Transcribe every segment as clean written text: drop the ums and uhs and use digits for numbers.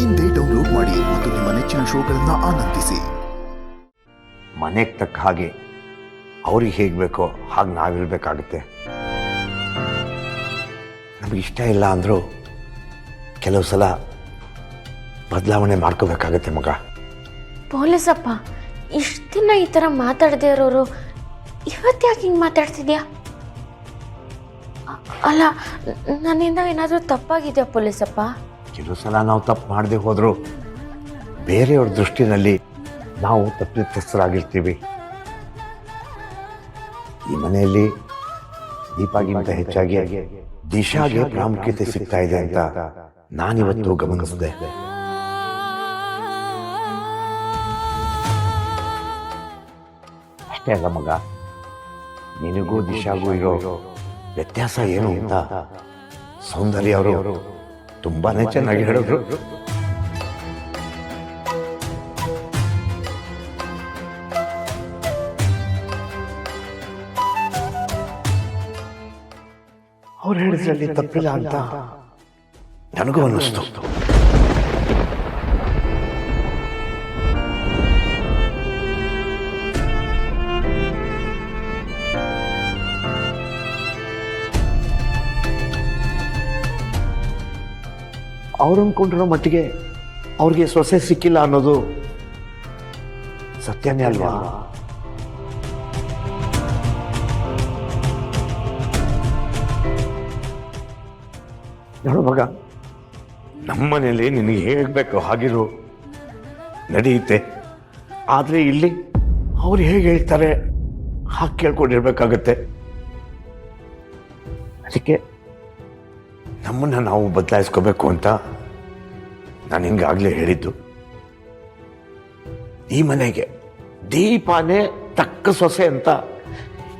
ಇಂದೇ ಡೌನ್ಲೋಡ್ ಮಾಡಿ ಮತ್ತು ನಿಮ್ಮ ನೆಚ್ಚಿನ ಶೋಗಳನ್ನು ಆನಂದಿಸಿ. ಮನೆಗೆ ತಕ್ಕ ಹಾಗೆ ಅವ್ರಿಗೆ ಹೇಗೆ ಬೇಕೋ ಹಾಗೆ ನಾವಿರಬೇಕಾಗುತ್ತೆ. ನಮಗೆ ಇಷ್ಟ ಇಲ್ಲ ಅಂದರೂ ಕೆಲವು ಸಲ ಬದಲಾವಣೆ ಮಾಡ್ಕೋಬೇಕಾಗತ್ತೆ ಮಗ. ಪೊಲೀಸಪ್ಪ, ಇಷ್ಟು ದಿನ ಈ ಥರ ಮಾತಾಡದೇ ಇರೋರು ಇವತ್ತು ಯಾಕೆ ಹಿಂಗೆ ಮಾತಾಡ್ತಿದ್ಯಾ? ಅಲ್ಲ, ನನ್ನಿಂದ ಏನಾದರೂ ತಪ್ಪಾಗಿದೆಯಾ ಪೊಲೀಸಪ್ಪ? ಕೆಲವು ಸಲ ನಾವು ತಪ್ಪು ಮಾಡದೆ ಹೋದರೂ ಬೇರೆಯವ್ರ ದೃಷ್ಟಿನಲ್ಲಿ ನಾವು ತಪ್ಪಿತಸ್ಥರಾಗಿರ್ತೀವಿ. ಈ ಮನೆಯಲ್ಲಿ ದೀಪಾಗಿಂತ ಹೆಚ್ಚಾಗಿ ದಿಶಾಗೆ ಪ್ರಾಮುಖ್ಯತೆ ಸಿಗ್ತಾ ಇದೆ ಅಂತ ನಾನಿವತ್ತು ಗಮನಿಸಿದೆ. ಅಷ್ಟೇ ಅಲ್ಲ ಮಗ, ನಿನಗೂ ದಿಶಾಗೂ ಇರೋ ವ್ಯತ್ಯಾಸ ಏನು ಅಂತ ಸೌಂದರ್ಯ ಅವರು ತುಂಬಾನೇ ಚೆನ್ನಾಗಿ ಹೇಳಿದ್ರು. ಅವ್ರು ಹೇಳಿದ್ರಲ್ಲಿ ತಪ್ಪಿಲ್ಲ ಅಂತ ನನಗೂ ಅನ್ನಿಸ್ತು. ಅವ್ರು ಅಂದ್ಕೊಂಡಿರೋ ಮಟ್ಟಿಗೆ ಅವ್ರಿಗೆ ಸೊಸೆ ಸಿಕ್ಕಿಲ್ಲ ಅನ್ನೋದು ಸತ್ಯನೇ ಅಲ್ವಾ? ನೋಡು ಮಗ, ನಮ್ಮನೇಲಿ ನಿನಗೆ ಹೇಗಬೇಕು ಹಾಗಿರು ನಡೆಯುತ್ತೆ. ಆದರೆ ಇಲ್ಲಿ ಅವ್ರು ಹೇಗೆ ಹೇಳ್ತಾರೆ ಹಾಗೆ ಕೇಳ್ಕೊಂಡಿರ್ಬೇಕಾಗತ್ತೆ. ಅದಕ್ಕೆ ನಮ್ಮನ್ನು ನಾವು ಬದಲಾಯಿಸ್ಕೋಬೇಕು ಅಂತ ನಾನು ಹಿಂಗಾಗಲೇ ಹೇಳಿದ್ದು. ಈ ಮನೆಗೆ ದೀಪಾನೇ ತಕ್ಕ ಸೊಸೆ ಅಂತ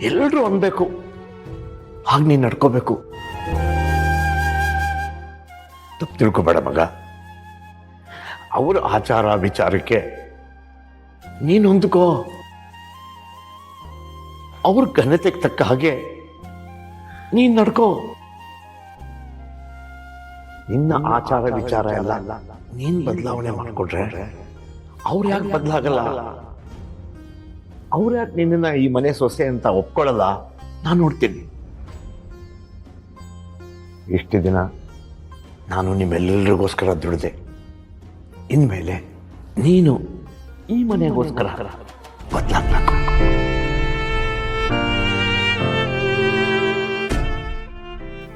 ಎಲ್ಲರೂ ಅನ್ಬೇಕು. ಹಾಗೆ ನೀನು ನಡ್ಕೋಬೇಕು. ತಪ್ಪು ತಿಳ್ಕೊಬೇಡ ಮಗ. ಅವರ ಆಚಾರ ವಿಚಾರಕ್ಕೆ ನೀನು ಹೊಂದ್ಕೋ. ಅವ್ರ ಘನತೆಗೆ ತಕ್ಕ ಹಾಗೆ ನೀನು ನಡ್ಕೋ. ನಿನ್ನ ಆಚಾರ ವಿಚಾರ ಎಲ್ಲ ನೀನ್ ಬದಲಾವಣೆ ಮಾಡಿಕೊಟ್ರೆ ಅವ್ರು ಯಾಕೆ ಬದಲಾಗಲ್ಲ? ಅವ್ರು ಯಾಕೆ ನಿನ್ನ ಈ ಮನೆ ಸೊಸೆ ಅಂತ ಒಪ್ಕೊಳ್ಳಲ್ಲ? ನಾನು ನೋಡ್ತೀನಿ. ಇಷ್ಟು ದಿನ ನಾನು ನಿಮ್ಮೆಲ್ಲರಿಗೋಸ್ಕರ ದುಡಿದೆ. ಇನ್ಮೇಲೆ ನೀನು ಈ ಮನೆಗೋಸ್ಕರ ಬದಲಾಗಬೇಕು.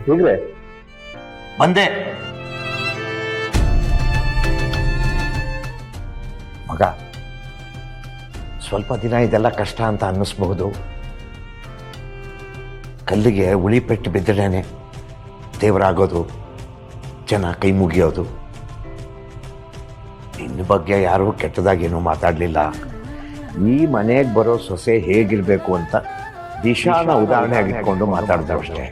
ಹೋಗ್ರೆ ಬಂದೆ ಮಗ. ಸ್ವಲ್ಪ ದಿನ ಇದೆಲ್ಲ ಕಷ್ಟ ಅಂತ ಅನ್ನಿಸ್ಬಹುದು. ಕಲ್ಲಿಗೆ ಉಳಿ ಪೆಟ್ಟು ಬಿದ್ದರೇನೆ ದೇವರಾಗೋದು, ಜನ ಕೈ ಮುಗಿಯೋದು. ನಿನ್ನ ಬಗ್ಗೆ ಯಾರೂ ಕೆಟ್ಟದಾಗೇನೂ ಮಾತಾಡಲಿಲ್ಲ. ಈ ಮನೆಗೆ ಬರೋ ಸೊಸೆ ಹೇಗಿರಬೇಕು ಅಂತ ದಿಶಾನ ಉದಾಹರಣೆ ಆಗಿಟ್ಕೊಂಡು ಮಾತಾಡ್ದವಷ್ಟೇ.